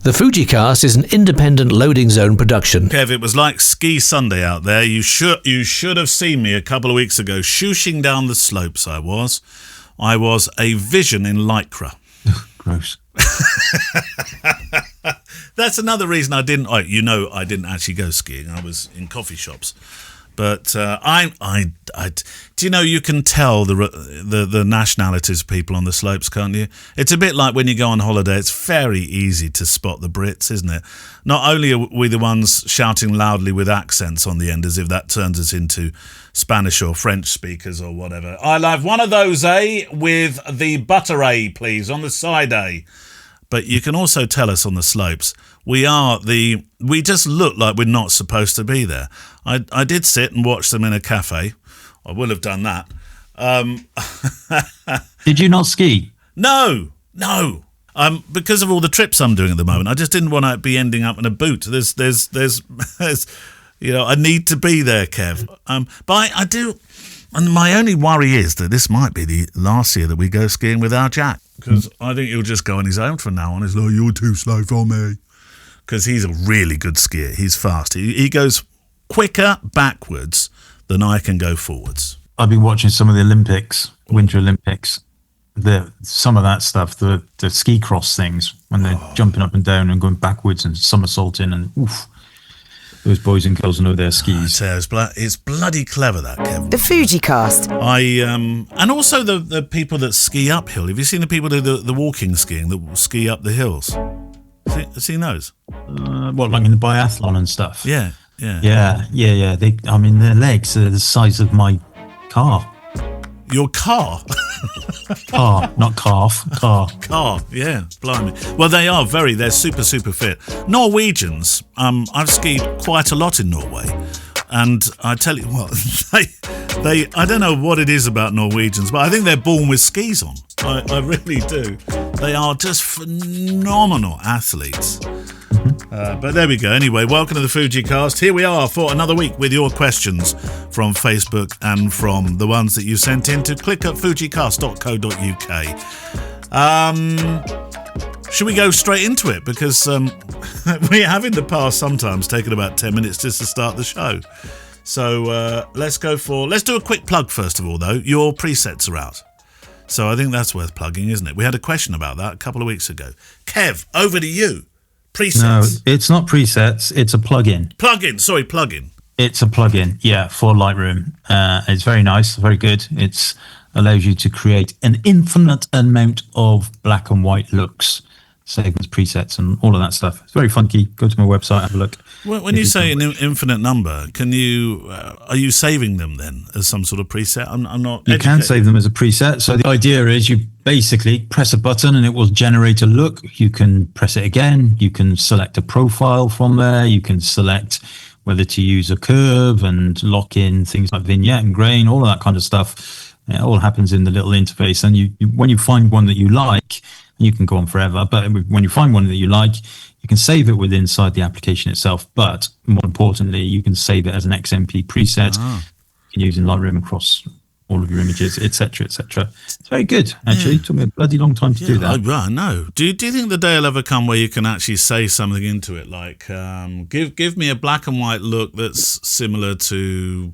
The Fujicast is an independent loading zone production. Kev, it was like Ski Sunday out there. You should have seen me a couple of weeks ago, shooshing down the slopes. I was a vision in Lycra. Gross. That's another reason I didn't actually go skiing. I was in coffee shops. But do you know, you can tell the nationalities of people on the slopes, can't you? It's a bit like when you go on holiday. It's very easy to spot the Brits, isn't it? Not only are we the ones shouting loudly with accents on the end, as if that turns us into Spanish or French speakers or whatever. I'll have one of those, with the butter, please, on the side, But you can also tell us on the slopes, we just look like we're not supposed to be there. I did sit and watch them in a cafe. I will have done that. Did you not ski? No. Because of all the trips I'm doing at the moment, I just didn't want to be ending up in a boot. There's I need to be there, Kev. But I do, and my only worry is that this might be the last year that we go skiing without Jack, because I think he'll just go on his own from now on. He's like, you're too slow for me. Because he's a really good skier. He's fast. He goes quicker backwards than I can go forwards. I've been watching some of the Olympics, Winter Olympics. Some of that stuff, the ski cross things, when they're jumping up and down and going backwards and somersaulting, and oof, those boys and girls know their skis. It's bloody clever, that, Kevin. The Fujicast. And also the people that ski uphill. Have you seen the people who do the walking skiing that ski up the hills? Seen those? Like in the biathlon and stuff? Yeah. Their legs are the size of my car. Your car? Car, not calf. Car. Car, yeah, blimey. Well, they're super, super fit. Norwegians, I've skied quite a lot in Norway. And I tell you what, they I don't know what it is about Norwegians, but I think they're born with skis on. I really do. They are just phenomenal athletes. But there we go. Anyway, welcome to the Fujicast. Here we are for another week with your questions from Facebook and from the ones that you sent in to click at fujicast.co.uk. Should we go straight into it? Because we have in the past sometimes taken about 10 minutes just to start the show. So let's do a quick plug first of all, though. Your presets are out. So I think that's worth plugging, isn't it? We had a question about that a couple of weeks ago. Kev, over to you. Presets. No, it's not presets. It's a plugin. Plugin. It's a plugin, yeah, for Lightroom. It's very nice, very good. It allows you to create an infinite amount of black and white looks, segments, presets, and all of that stuff. It's very funky. Go to my website, have a look. When you say an infinite number, are you saving them then as some sort of preset? I'm not. You can save them as a preset. So the idea is you basically press a button and it will generate a look. You can press it again. You can select a profile from there. You can select whether to use a curve and lock in things like vignette and grain, all of that kind of stuff. It all happens in the little interface. And when you find one that you like, you can go on forever. But when you find one that you like, you can save it inside the application itself. But more importantly, you can save it as an XMP preset. You can use in Lightroom across all of your images, etc., etc. It's very good, actually. It took me a bloody long time to do that. I know. Do you think the day will ever come where you can actually say something into it, like give me a black and white look that's similar to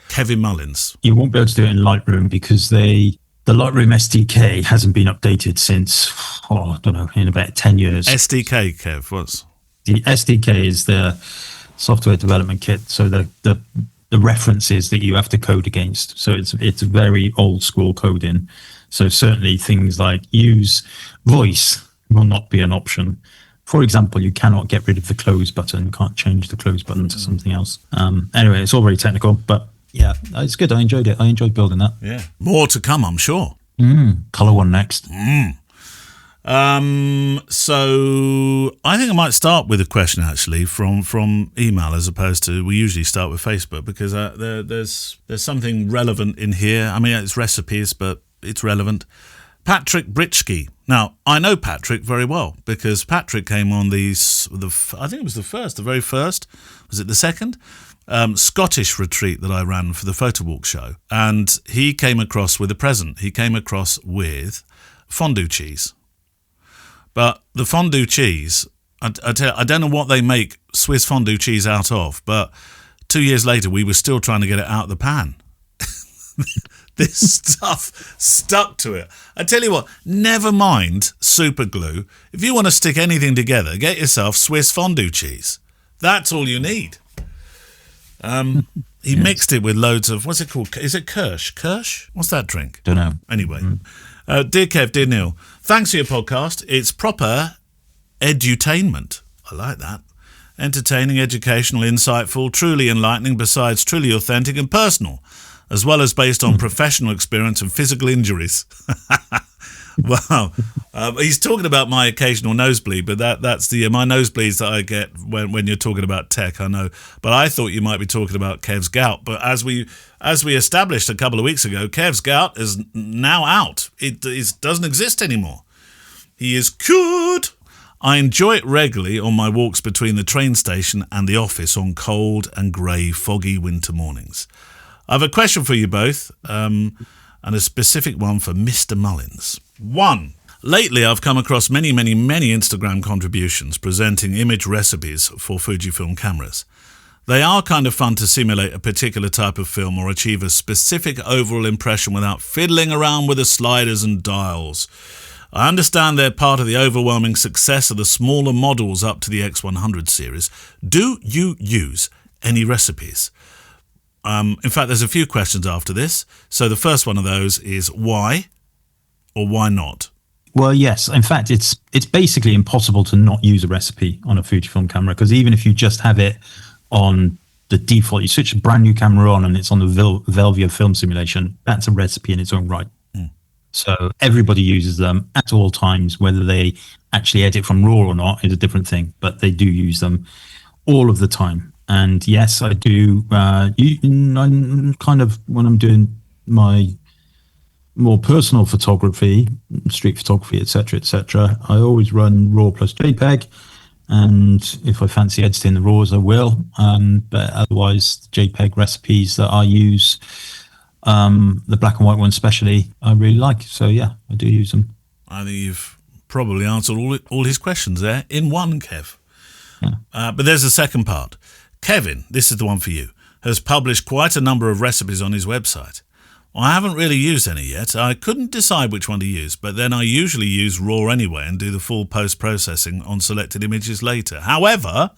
Kevin Mullins? You won't be able to do it in Lightroom because the Lightroom SDK hasn't been updated since, I don't know, in about 10 years. SDK, Kev, what's? The SDK is the software development kit, so the references that you have to code against. So it's very old school coding. So certainly things like use voice will not be an option. For example, you cannot get rid of the close button. You can't change the close button to something else. Anyway, it's all very technical, but yeah, it's good. I enjoyed it. I enjoyed building that. Yeah. More to come, I'm sure. Colour one next. So I think I might start with a question actually from email as opposed to, we usually start with Facebook, because there's something relevant in here. I mean, it's recipes, but it's relevant. Patrick Britschke. Now, I know Patrick very well because Patrick came on I think it was the very first, was it the second? Scottish retreat that I ran for the Photo Walk show. And he came across with a present. He came across with fondue cheese. But the fondue cheese, I don't know what they make Swiss fondue cheese out of, but 2 years later, we were still trying to get it out of the pan. This stuff stuck to it. I tell you what, never mind super glue. If you want to stick anything together, get yourself Swiss fondue cheese. That's all you need. He mixed it with loads of, what's it called? Is it Kirsch? Kirsch? What's that drink? Don't know. Anyway, dear Kev, dear Neale, thanks for your podcast. It's proper edutainment. I like that. Entertaining, educational, insightful, truly enlightening, besides truly authentic and personal, as well as based on professional experience and physical injuries. Wow. He's talking about my occasional nosebleed, but that's the my nosebleeds that I get when you're talking about tech, I know. But I thought you might be talking about Kev's gout. But as we established a couple of weeks ago, Kev's gout is now out. It doesn't exist anymore. He is cured. I enjoy it regularly on my walks between the train station and the office on cold and grey, foggy winter mornings. I have a question for you both, and a specific one for Mr. Mullins. 1. Lately, I've come across many Instagram contributions presenting image recipes for Fujifilm cameras. They are kind of fun to simulate a particular type of film or achieve a specific overall impression without fiddling around with the sliders and dials. I understand they're part of the overwhelming success of the smaller models up to the X100 series. Do you use any recipes? In fact, there's a few questions after this. So the first one of those is why or why not? Well, yes. In fact, it's basically impossible to not use a recipe on a Fujifilm camera, because even if you just have it on the default, you switch a brand new camera on and it's on the Velvia film simulation, that's a recipe in its own right. So everybody uses them at all times. Whether they actually edit from RAW or not is a different thing, but they do use them all of the time. And yes, I do. I'm kind of, when I'm doing my more personal photography, street photography, etc., I always run RAW plus JPEG. And if I fancy editing the RAWs, I will. But otherwise, JPEG recipes that I use, the black and white ones especially, I really like. So yeah, I do use them. I think you've probably answered all his questions there in one, Kev. Yeah. But there's a second part. Kevin, this is the one for you, has published quite a number of recipes on his website. I haven't really used any yet. I couldn't decide which one to use, but then I usually use RAW anyway and do the full post-processing on selected images later. However,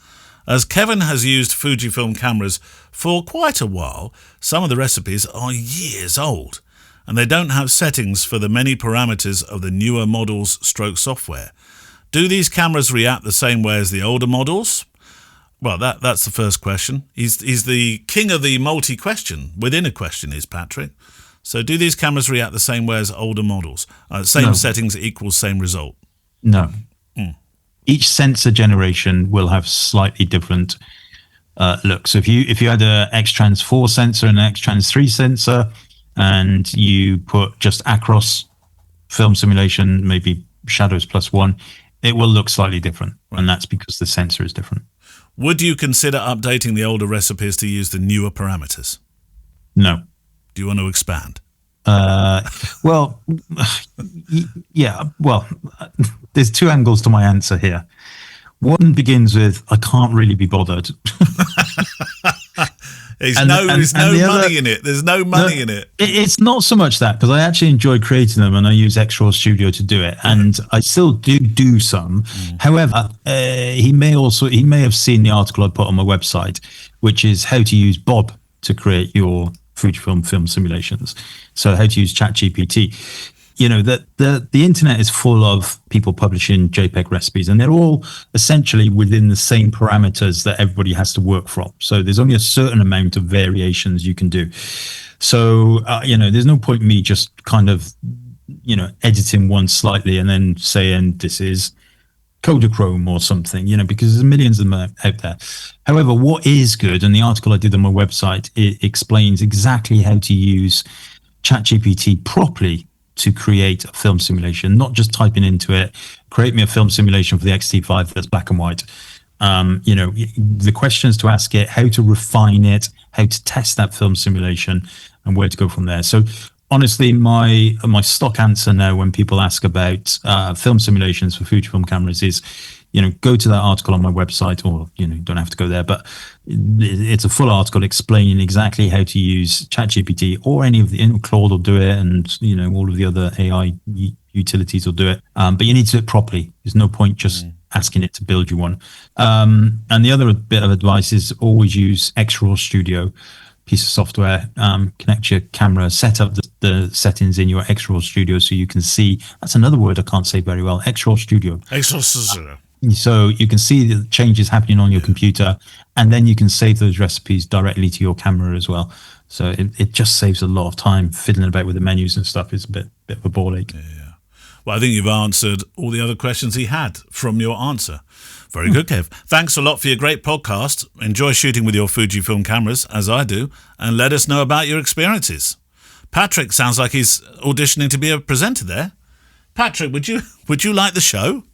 as Kevin has used Fujifilm cameras for quite a while, some of the recipes are years old, and they don't have settings for the many parameters of the newer models stroke software. Do these cameras react the same way as the older models? Well, that's the first question. He's the king of the multi-question. Within a question is Patrick. So do these cameras react the same way as older models? Same settings equals same result? No. Each sensor generation will have slightly different looks. So if you had a X-Trans 4 sensor and an X-Trans 3 sensor, and you put just Acros film simulation, maybe shadows +1, it will look slightly different. Right. And that's because the sensor is different. Would you consider updating the older recipes to use the newer parameters? No. Do you want to expand? Well, yeah. Well, there's two angles to my answer here. One begins with, I can't really be bothered. There's no money in it. There's no money in it. It's not so much that, because I actually enjoy creating them and I use X-Raw Studio to do it. And I still do some. However, he may have seen the article I put on my website, which is how to use Bob to create your Fujifilm film simulations. So how to use ChatGPT. You know, that the internet is full of people publishing JPEG recipes, and they're all essentially within the same parameters that everybody has to work from. So there's only a certain amount of variations you can do. So, there's no point in me just kind of, editing one slightly and then saying this is Kodachrome or something, because there's millions of them out there. However, what is good, and the article I did on my website, it explains exactly how to use ChatGPT properly to create a film simulation, not just typing into it, create me a film simulation for the X-T5 that's black and white. The questions to ask it, how to refine it, how to test that film simulation, and where to go from there. So honestly, my stock answer now when people ask about film simulations for Fujifilm cameras is, go to that article on my website, or you don't have to go there, but it's a full article explaining exactly how to use ChatGPT or any of the Claude will do it, and all of the other AI utilities will do it. But you need to do it properly. There's no point just asking it to build you one. And the other bit of advice is always use X-Raw Studio piece of software. Connect your camera, set up the settings in your X-Raw Studio so you can see. That's another word I can't say very well. X-Raw Studio. So you can see the changes happening on your computer, and then you can save those recipes directly to your camera as well. So it just saves a lot of time fiddling about with the menus and stuff. It's a bit of a ball ache. Yeah. Well, I think you've answered all the other questions he had from your answer. Very good, Kev. Thanks a lot for your great podcast. Enjoy shooting with your Fujifilm cameras, as I do, and let us know about your experiences. Patrick sounds like he's auditioning to be a presenter there. Patrick, would you like the show?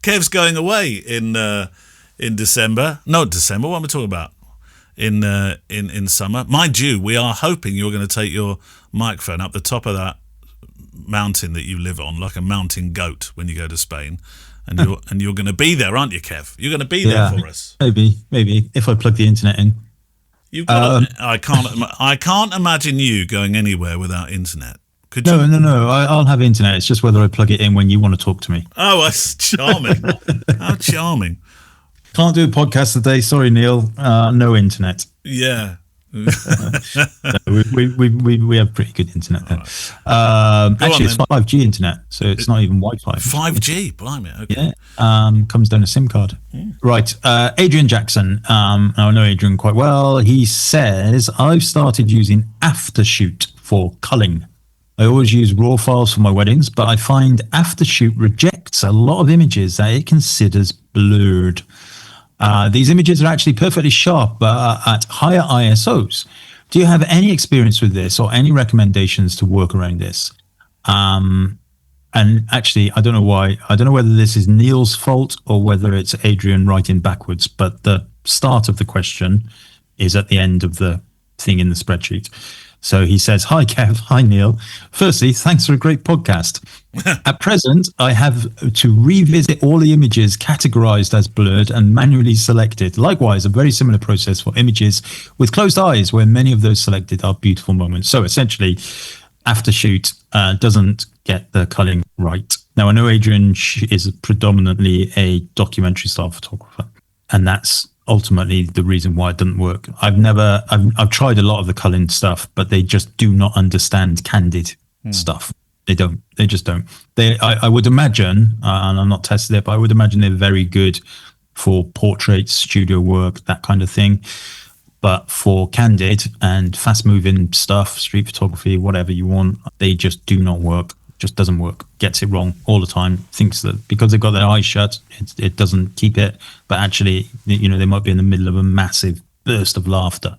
Kev's going away in December. No, December. What am I talking about? In summer. Mind you, we are hoping you're going to take your microphone up the top of that mountain that you live on, like a mountain goat, when you go to Spain. And you're going to be there, aren't you, Kev? You're going to be there for us. Maybe if I plug the internet in. You've got. I can't imagine you going anywhere without internet. Could you? No. I'll have internet. It's just whether I plug it in when you want to talk to me. Oh, that's charming. How charming. Can't do a podcast today. Sorry, Neil. No internet. Yeah. We have pretty good internet there. Actually, it's 5G internet, so it's not even Wi-Fi. 5G, blimey. Okay. Yeah, comes down a SIM card. Right, Adrian Jackson. I know Adrian quite well. He says, I've started using Aftershoot for culling. I always use RAW files for my weddings, but I find Aftershoot rejects a lot of images that it considers blurred. These images are actually perfectly sharp, but at higher ISOs. Do you have any experience with this or any recommendations to work around this? And actually, I don't know why. I don't know whether this is Neil's fault or whether it's Adrian writing backwards, but the start of the question is at the end of the thing in the spreadsheet. So he says, hi, Kev. Hi, Neil. Firstly, thanks for a great podcast. At present, I have to revisit all the images categorized as blurred and manually selected. Likewise, a very similar process for images with closed eyes, where many of those selected are beautiful moments. So essentially, Aftershoot doesn't get the culling right. Now, I know Adrian is predominantly a documentary style photographer, and that's ultimately the reason why it doesn't work. I've tried a lot of the culling stuff, but they just do not understand candid stuff. They just don't. I would imagine, and I'm not tested it, but I would imagine they're very good for portraits, studio work, that kind of thing. But for candid and fast moving stuff, street photography, whatever you want, they just do not work. Just doesn't work. Gets it wrong all the time. Thinks that because they've got their eyes shut, it doesn't keep it. But actually, they might be in the middle of a massive burst of laughter.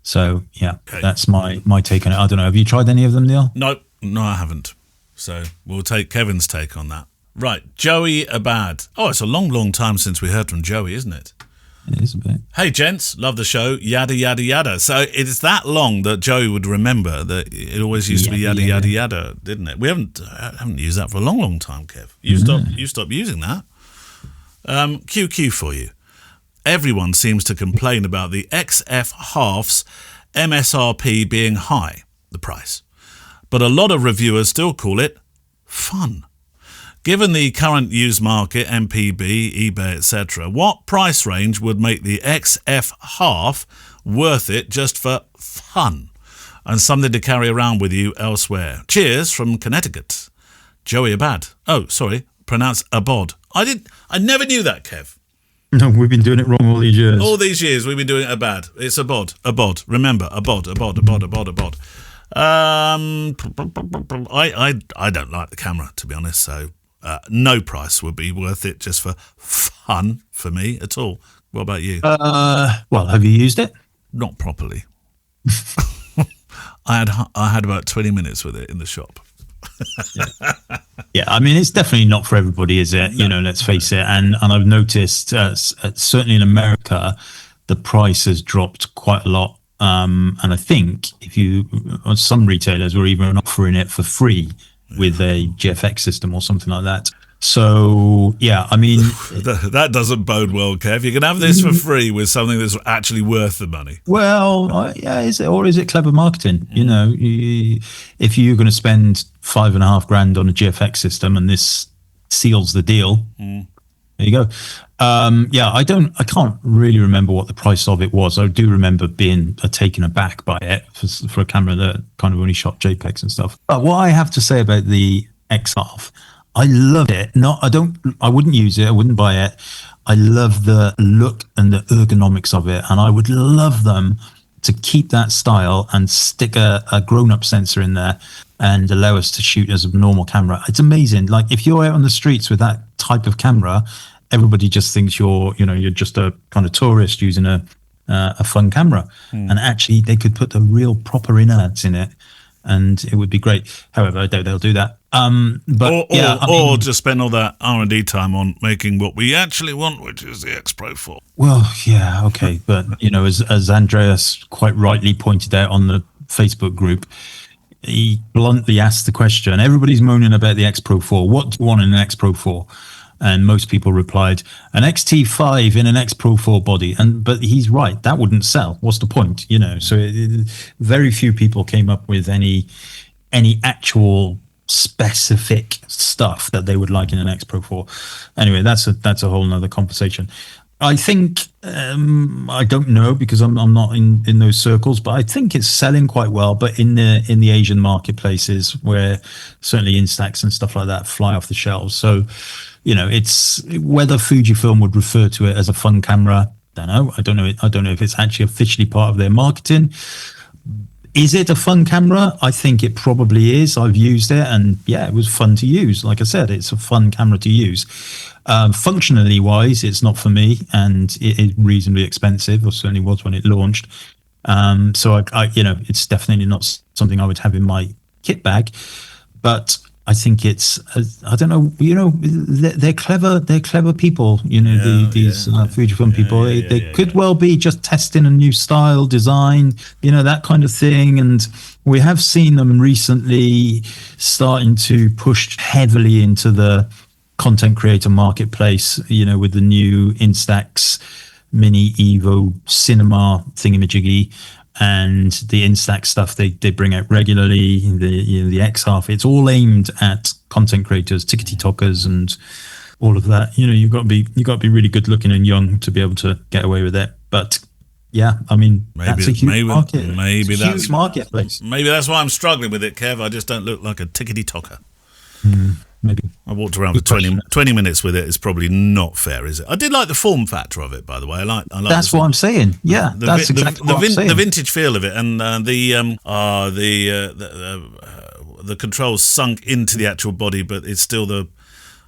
So yeah, That's my take on it. I don't know. Have you tried any of them, Neil? No, I haven't. So we'll take Kevin's take on that. Right, Joey Abad. Oh, it's a long time since we heard from Joey, isn't it? It is a bit. Hey, gents, love the show, yada, yada, yada. So it's that long that Joey would remember that it always used to be yada, yada, yada, didn't it? We haven't used that for a long time, Kev. You stopped using that. QQ for you. Everyone seems to complain about the XF halves MSRP being high, the price. But a lot of reviewers still call it fun. Given the current used market, MPB, eBay, etc., what price range would make the XF half worth it just for fun and something to carry around with you elsewhere? Cheers from Connecticut. Joey Abad. Oh, sorry, pronounced Abod. I never knew that, Kev. No, we've been doing it wrong all these years. All these years we've been doing it Abad. It's Abod. Remember, Abod. I don't like the camera, to be honest, so no price would be worth it just for fun for me at all. What about you? Well, have you used it? Not properly. I had about 20 minutes with it in the shop. Yeah, I mean, it's definitely not for everybody, is it? No, let's face it. And I've noticed, certainly in America, the price has dropped quite a lot And I think some retailers were even offering it for free with a GFX system or something like that. So yeah, I mean, that doesn't bode well, Kev. You can have this for free with something that's actually worth the money. Well, yeah, is it clever marketing? You know, if you're going to spend $5,500 on a GFX system and this seals the deal, there you go. Yeah, I can't really remember what the price of it was. I do remember being taken aback by it for a camera that kind of only shot JPEGs and stuff. But what I have to say about the X-Half, I love it. I wouldn't use it. I wouldn't buy it. I love the look and the ergonomics of it. And I would love them to keep that style and stick a grown-up sensor in there and allow us to shoot as a normal camera. It's amazing. Like if you're out on the streets with that type of camera, everybody just thinks you're just a kind of tourist using a fun camera. And actually they could put the real proper innards in it and it would be great. However, I doubt they'll do that. Or just spend all that R&D time on making what we actually want, which is the X Pro 4. Well, yeah, okay. But, as Andreas quite rightly pointed out on the Facebook group, he bluntly asked the question, everybody's moaning about the X Pro 4. What do you want in an X Pro 4? And most people replied, an XT5 in an X Pro 4 body. But he's right, that wouldn't sell. What's the point? So very few people came up with any actual specific stuff that they would like in an X Pro 4. Anyway, that's a whole nother conversation. I think I don't know because I'm not in those circles, but I think it's selling quite well. But in the Asian marketplaces, where certainly Instax and stuff like that fly off the shelves, so it's whether Fujifilm would refer to it as a fun camera. I don't know if it's actually officially part of their marketing. Is it a fun camera? I think it probably is. I've used it and yeah, it was fun to use. Like I said, it's a fun camera to use. Functionally wise, it's not for me and it is reasonably expensive, or certainly was when it launched. So it's definitely not something I would have in my kit bag, but I think it's, I don't know, they're clever people, these Fujifilm people, they could well be just testing a new style, design, that kind of thing. And we have seen them recently starting to push heavily into the content creator marketplace, with the new Instax Mini Evo Cinema thingamajiggy. And the Instax stuff they bring out regularly, the X-Half, it's all aimed at content creators, tickety-tockers, and all of that. You've got to be really good looking and young to be able to get away with it. But yeah, I mean, that's a huge market. Maybe that's a huge marketplace. Maybe that's why I'm struggling with it, Kev. I just don't look like a tickety-tocker. Maybe. I walked around for 20 minutes with it. It's probably not fair, is it? I did like the form factor of it, by the way. I like that's what I'm saying. Yeah, that's exactly what I'm saying. The vintage feel of it, and the controls sunk into the actual body, but it's still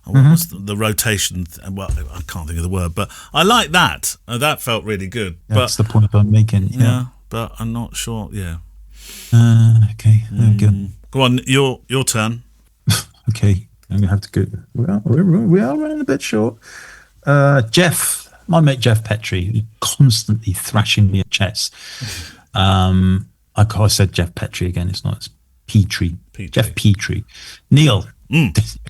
what's the rotation. Well, I can't think of the word, but I like that. That felt really good. That's the point I'm making. Yeah, but I'm not sure. Yeah. Okay. There we go. Go on, your turn. Okay. I'm going to have to go. We are running a bit short. Jeff, my mate Jeff Petrie, constantly thrashing me at chess. I said Jeff Petrie again. It's not. It's Petrie. Jeff Petrie. Neale.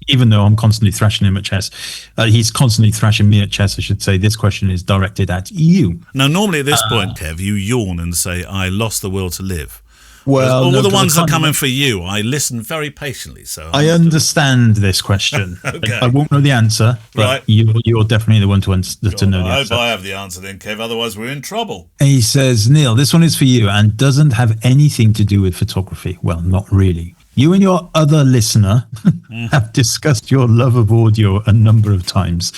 Even though I'm constantly thrashing him at chess, he's constantly thrashing me at chess. I should say this question is directed at you. Now, normally at this point, Kev, you yawn and say, "I lost the will to live." Well, all the ones that are coming for you, I listen very patiently. So I understand this question. Okay. I won't know the answer, but right. You're definitely the one to know the answer. I have the answer then, Kev. Otherwise, we're in trouble. He says, Neale, this one is for you and doesn't have anything to do with photography. Well, not really. You and your other listener have discussed your love of audio a number of times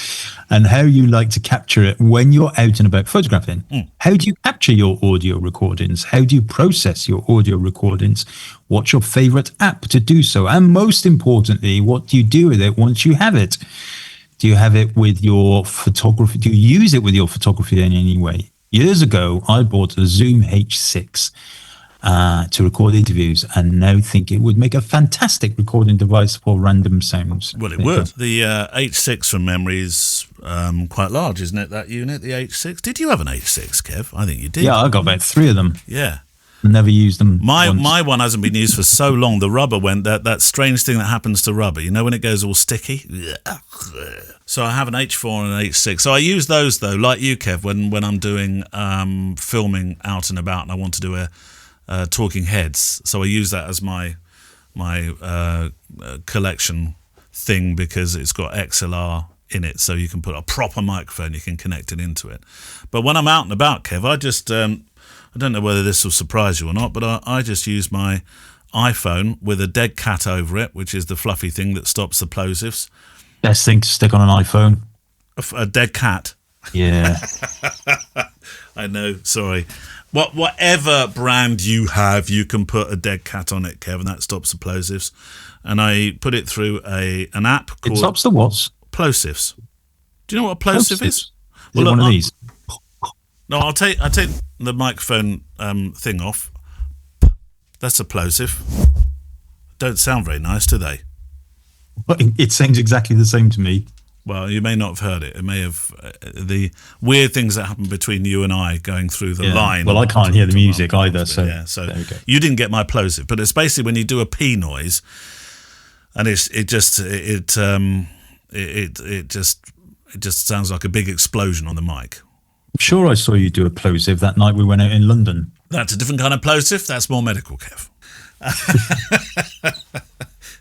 and how you like to capture it when you're out and about photographing. How do you capture your audio recordings? How do you process your audio recordings? What's your favorite app to do so? And most importantly, what do you do with it once you have it? Do you have it with your photography? Do you use it with your photography in any way? Years ago, I bought a Zoom H6 to record interviews and now think it would make a fantastic recording device for random sounds. Well, it would. The H6 from memory is quite large, isn't it? That unit, the H6. Did you have an H6, Kev? I think you did. Yeah, I got about 3 of them. Yeah. Never used them. My one hasn't been used for so long. The rubber went that strange thing that happens to rubber. You know when it goes all sticky. So I have an H4 and an H6. So I use those though, like you, Kev, when I'm doing filming out and about, and I want to do a talking heads. So I use that as my collection thing because it's got XLR in it, so you can put a proper microphone. You can connect it into it. But when I'm out and about, Kev, I just I don't know whether this will surprise you or not, but I just use my iPhone with a dead cat over it, which is the fluffy thing that stops the plosives. Best thing to stick on an iPhone. A dead cat. Yeah. I know, sorry. Whatever brand you have, you can put a dead cat on it, Kevin. That stops the plosives. And I put it through an app called... It stops the what? Plosives. Do you know what a plosive is? Is it one of these? No, I'll take the microphone thing off. That's a plosive. Don't sound very nice, do they? It sounds exactly the same to me. Well, you may not have heard it. It may have the weird things that happen between you and I going through the line. Well, I can't hear the music either, so yeah. So you didn't get my plosive, but it's basically when you do a P noise, and it just sounds like a big explosion on the mic. I'm sure I saw you do a plosive that night we went out in London. That's a different kind of plosive. That's more medical, Kev.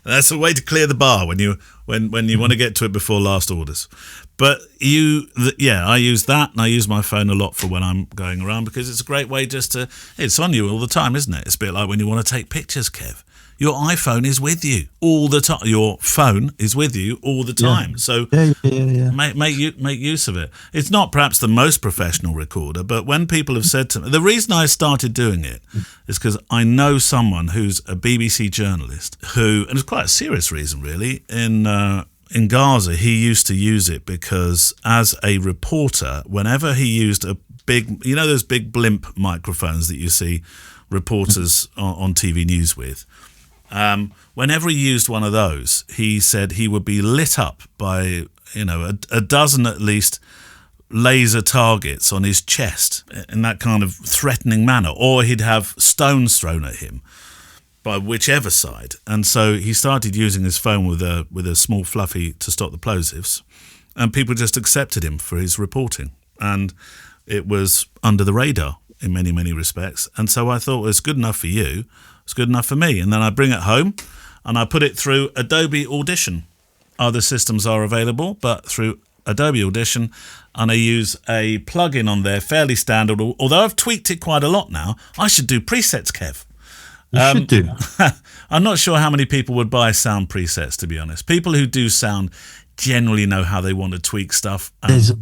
That's a way to clear the bar when you want to get to it before last orders. But I use that, and I use my phone a lot for when I'm going around because it's a great way it's on you all the time, isn't it? It's a bit like when you want to take pictures, Kev. Your iPhone is with you all the time. Your phone is with you all the time. Yeah. So make use of it. It's not perhaps the most professional recorder, but when people have said to me, the reason I started doing it is because I know someone who's a BBC journalist and it's quite a serious reason really, in Gaza, he used to use it because as a reporter, whenever he used a big, those big blimp microphones that you see reporters on TV news with, whenever he used one of those, he said he would be lit up by, a dozen at least laser targets on his chest in that kind of threatening manner, or he'd have stones thrown at him by whichever side. And so he started using his phone with a small fluffy to stop the plosives, and people just accepted him for his reporting. And it was under the radar in many, many respects. And so I thought, well, it's good enough for you. It's good enough for me. And then I bring it home and I put it through Adobe Audition. Other systems are available, but through Adobe Audition, and I use a plugin on there, fairly standard. Although I've tweaked it quite a lot now, I should do presets, Kev. You should do. I'm not sure how many people would buy sound presets, to be honest. People who do sound generally know how they want to tweak stuff. There's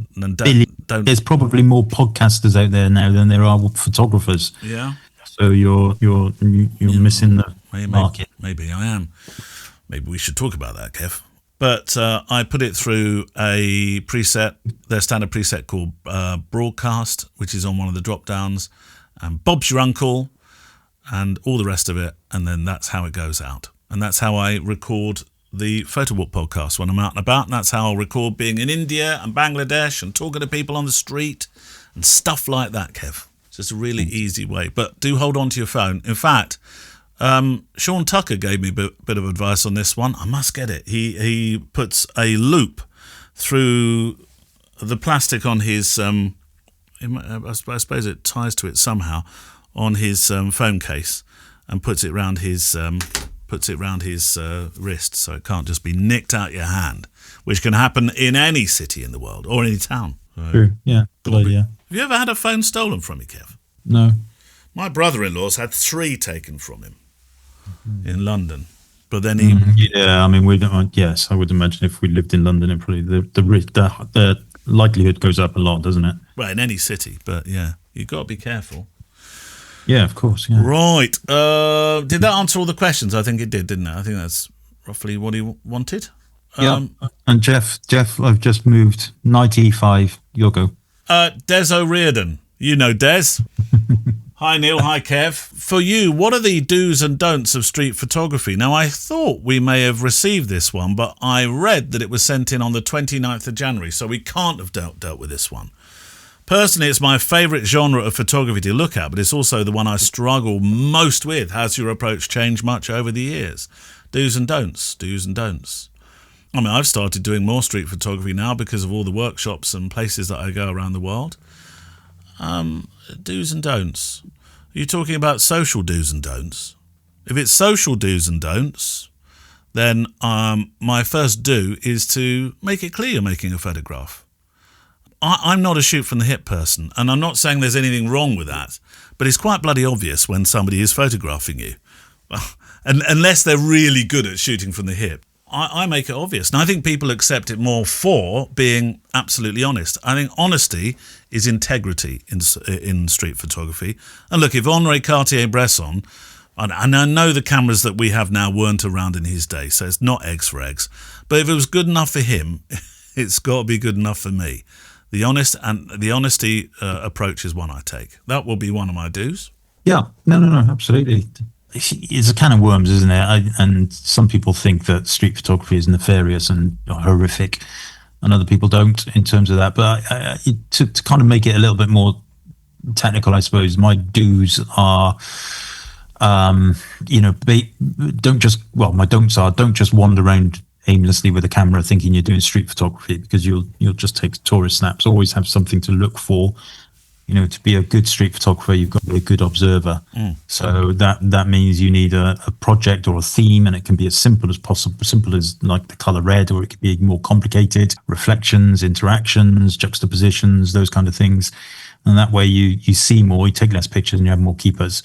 probably more podcasters out there now than there are photographers. Yeah. So you're missing the market. Maybe I am. Maybe we should talk about that, Kev. But I put it through a preset, their standard preset called Broadcast, which is on one of the drop downs, and Bob's Your Uncle, and all the rest of it. And then that's how it goes out. And that's how I record the Photo Walk podcast when I'm out and about. And that's how I'll record being in India and Bangladesh and talking to people on the street and stuff like that, Kev. It's just a really easy way. But do hold on to your phone. In fact, Sean Tucker gave me a bit of advice on this one. I must get it. He puts a loop through the plastic on his, I suppose it ties to it somehow, on his phone case, and puts it round his wrist, so it can't just be nicked out your hand, which can happen in any city in the world or any town. So, true. Yeah. Good idea. Have you ever had a phone stolen from you, Kev? No. My brother-in-law's had 3 taken from him in London, but then he. Yeah, I mean, we don't. Yes, I would imagine if we lived in London, it probably the likelihood goes up a lot, doesn't it? Well, in any city, but yeah, you've got to be careful. Yeah, of course. Yeah. Right. Did that answer all the questions? I think it did, didn't it? I think that's roughly what he wanted. Yeah. And Jeff, I've just moved. 95. You'll go. Des O'Riordan. You know Des. Hi, Neale. Hi, Kev. For you, what are the do's and don'ts of street photography? Now, I thought we may have received this one, but I read that it was sent in on the 29th of January, so we can't have dealt with this one. Personally, it's my favourite genre of photography to look at, but it's also the one I struggle most with. Has your approach changed much over the years? Do's and don'ts. Do's and don'ts. I mean, I've started doing more street photography now because of all the workshops and places that I go around the world. Do's and don'ts. Are you talking about social do's and don'ts? If it's social do's and don'ts, then my first do is to make it clear you're making a photograph. I'm not a shoot from the hip person, and I'm not saying there's anything wrong with that, but it's quite bloody obvious when somebody is photographing you. Well, unless they're really good at shooting from the hip. I make it obvious. And I think people accept it more for being absolutely honest. I think honesty is integrity in street photography. And look, if Henri Cartier-Bresson, and I know the cameras that we have now weren't around in his day, so it's not eggs for eggs, but if it was good enough for him, it's got to be good enough for me. The honesty approach is one I take. That will be one of my do's. Yeah, no, absolutely. It's a can of worms, isn't it? And some people think that street photography is nefarious and horrific, and other people don't in terms of that. But to kind of make it a little bit more technical, I suppose, my do's are, my don'ts are don't just wander around aimlessly with a camera thinking you're doing street photography, because you'll just take tourist snaps. Always have something to look for. To be a good street photographer, you've got to be a good observer. So that means you need a project or a theme, and it can be as simple as possible, simple as like the color red, or it could be more complicated, reflections, interactions, juxtapositions, those kind of things. And that way you see more, you take less pictures, and you have more keepers.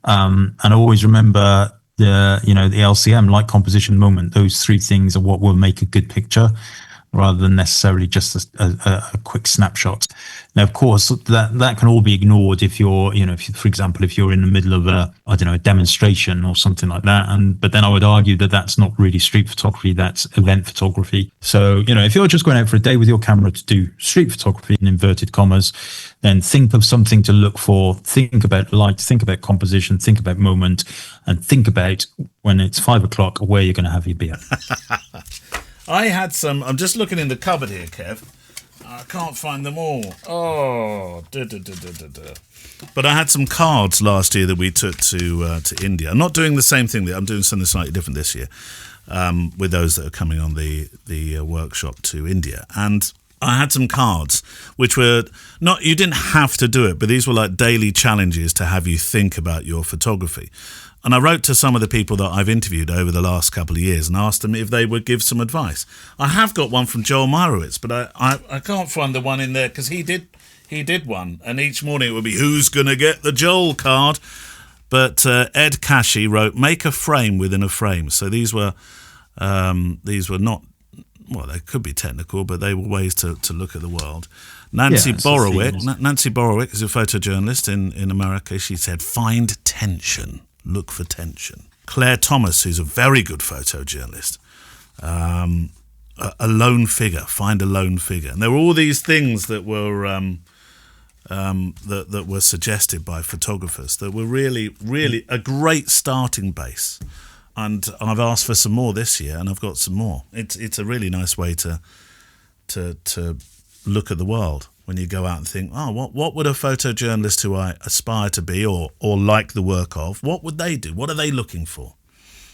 And always remember the LCM, light, composition, moment. Those three things are what will make a good picture, rather than necessarily just a quick snapshot. Now, of course, that can all be ignored if you're, for example, if you're in the middle of a demonstration or something like that. But then I would argue that that's not really street photography, that's event photography. So, if you're just going out for a day with your camera to do street photography in inverted commas, then think of something to look for, think about light, think about composition, think about moment, and think about when it's 5 o'clock where you're going to have your beer. I had some. I'm just looking in the cupboard here, Kev. I can't find them all. Oh, But I had some cards last year that we took to India. I'm not doing the same thing. I'm doing something slightly different this year with those that are coming on the workshop to India. And I had some cards which were not. You didn't have to do it, but these were like daily challenges to have you think about your photography. And I wrote to some of the people that I've interviewed over the last couple of years and asked them if they would give some advice. I have got one from Joel Meyerowitz, but I can't find the one in there because he did one. And each morning it would be, who's going to get the Joel card? But Ed Cashy wrote, make a frame within a frame. So these were not, well, they could be technical, but they were ways to look at the world. Nancy Borowick is a photojournalist in America. She said, find tension. Look for tension. Claire Thomas, who's a very good photojournalist, a lone figure. Find a lone figure. And there were all these things that were that were suggested by photographers that were really, really a great starting base. And I've asked for some more this year, and I've got some more. It's a really nice way to look at the world. When you go out and think, what would a photojournalist who I aspire to be or like the work of, what would they do? What are they looking for?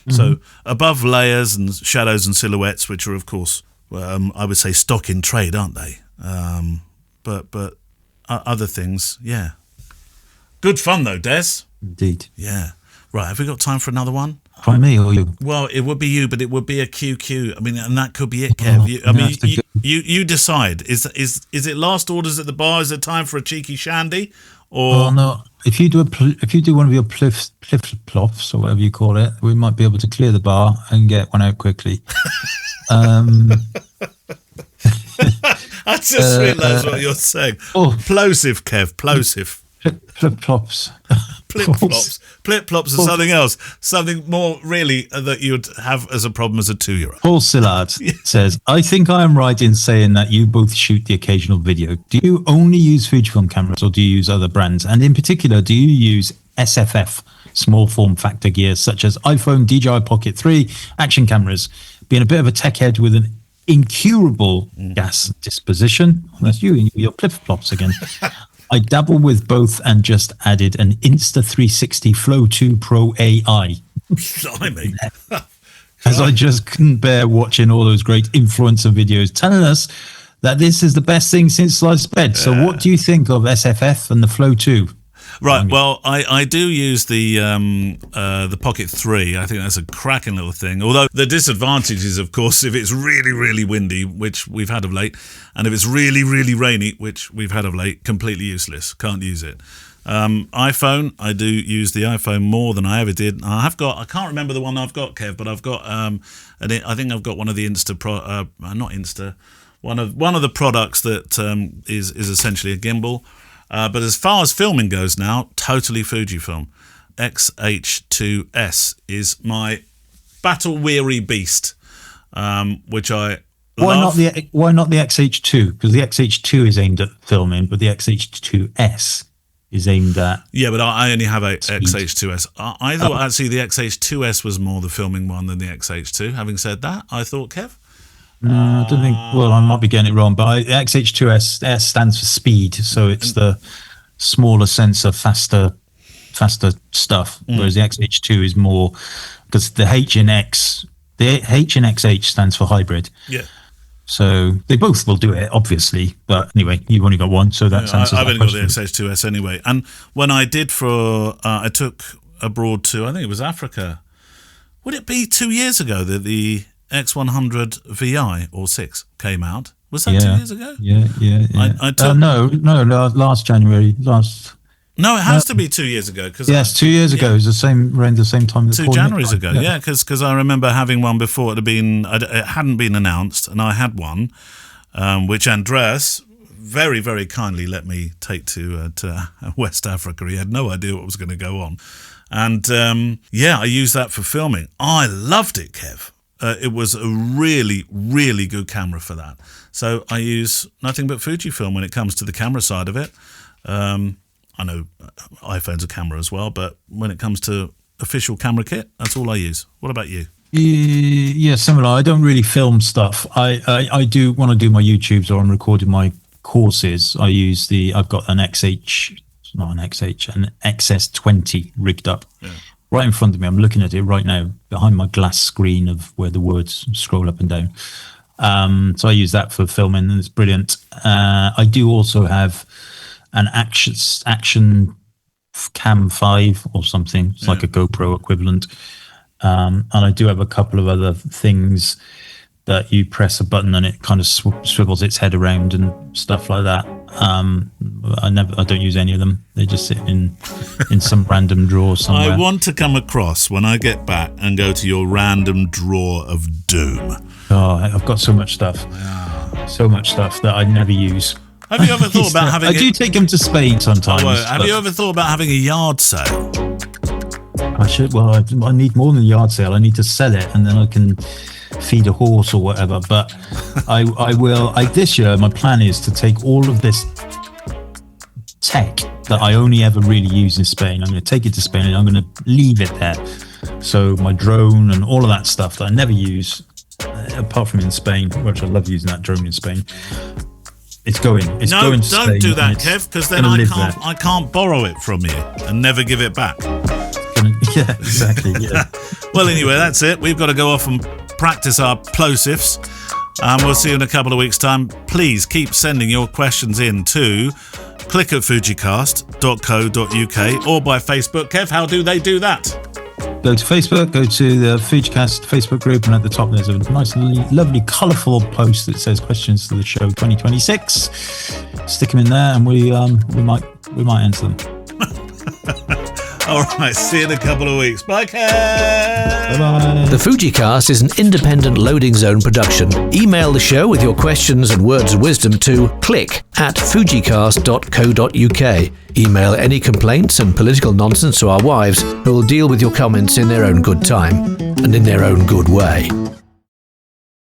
Mm-hmm. So above layers and shadows and silhouettes, which are, of course, I would say stock in trade, aren't they? But other things, yeah. Good fun, though, Des. Indeed. Yeah. Right, have we got time for another one? By me or you? Well, it would be you, but it would be a QQ. I mean, and that could be it, Kev. You decide. Is it last orders at the bar? Is it time for a cheeky shandy? Or no. If you do one of your pliff ploffs or whatever you call it, we might be able to clear the bar and get one out quickly. I just realised what you're saying. Plosive, Kev. Plosive. Flip-flops. Flip-flops are something else. Something more really that you'd have as a problem as a 2-year-old. Paul Sillard says, I think I am right in saying that you both shoot the occasional video. Do you only use Fujifilm cameras or do you use other brands? And in particular, do you use SFF, small form factor gear, such as iPhone, DJI Pocket 3, action cameras? Being a bit of a tech head with an incurable gas disposition. That's you, your flip-flops again. I dabble with both and just added an Insta360 Flow 2 Pro AI. Blimey. As I just couldn't bear watching all those great influencer videos telling us that this is the best thing since sliced bread. So what do you think of SFF and the Flow 2? Right. Well, I do use the Pocket 3. I think that's a cracking little thing. Although the disadvantage is, of course, if it's really, really windy, which we've had of late, and if it's really, really rainy, which we've had of late, completely useless. Can't use it. iPhone, I do use the iPhone more than I ever did. I can't remember the one I've got, Kev, but I've got, I think I've got one of the one of the products that is essentially a gimbal. But as far as filming goes now, totally Fujifilm. XH2S is my battle-weary beast, which I love. Why not the XH2? Because the XH2 is aimed at filming, but the XH2S is aimed at... Yeah, but I only have a XH2S. I thought actually the XH2S was more the filming one than the XH2. Having said that, I thought, Kev? No, I don't think. Well, I might be getting it wrong, but XH2S S stands for speed, so it's the smaller sensor, faster stuff. Whereas the XH2 is more because the H in XH stands for hybrid. Yeah. So they both will do it, obviously. But anyway, you've only got one, so that's answers. I've only got the XH2S anyway. And when I did I took abroad to, I think it was Africa. Would it be 2 years ago that the X100 VI or 6 came out? Was that 2 years ago? Yeah. I took, no, last January. No, it has to be 2 years ago. Yes, 2 years ago. It was around the same time. 2 Januaries ago, yeah, because I remember having one before it hadn't been announced, and I had one, which Andreas very, very kindly let me take to West Africa. He had no idea what was going to go on. And I used that for filming. I loved it, Kev. It was a really, really good camera for that. So I use nothing but Fujifilm when it comes to the camera side of it. I know iPhone's a camera as well, but when it comes to official camera kit, that's all I use. What about you? Yeah, similar. I don't really film stuff. I do want to do my YouTubes or I'm recording my courses. I've got an XS20 rigged up. Yeah. Right in front of me. I'm looking at it right now behind my glass screen of where the words scroll up and down. So I use that for filming and it's brilliant. I do also have an action cam 5 or something. It's like a GoPro equivalent. And I do have a couple of other things that you press a button and it kind of swivels its head around and stuff like that. I don't use any of them. They just sit in some random drawer somewhere. I want to come across when I get back and go to your random drawer of doom. Oh, I've got so much stuff. So much stuff that I never use. Have you ever thought about having... I do take them to Spain sometimes. Have you ever thought about having a yard sale? I should. Well, I need more than a yard sale. I need to sell it and then I can feed a horse or whatever. But I will. This year, my plan is to take all of this tech that I only ever really use in Spain. I'm going to take it to Spain and I'm going to leave it there. So my drone and all of that stuff that I never use, apart from in Spain, which I love using that drone in Spain. It's going. Going to Spain. No, don't do that, Kev, because then I can't borrow it from you and never give it back. Yeah, exactly. Yeah. Well, anyway, that's it. We've got to go off and practice our plosives. We'll see you in a couple of weeks' time. Please keep sending your questions in to click@fujicast.co.uk or by Facebook. Kev, how do they do that? Go to Facebook, go to the Fujicast Facebook group, and at the top there's a nice, lovely, colourful post that says questions to the show 2026. Stick them in there, and we might answer them. All right, see you in a couple of weeks. Bye, Kev. Bye-bye. The Fujicast is an independent loading zone production. Email the show with your questions and words of wisdom to click@fujicast.co.uk. Email any complaints and political nonsense to our wives, who will deal with your comments in their own good time and in their own good way.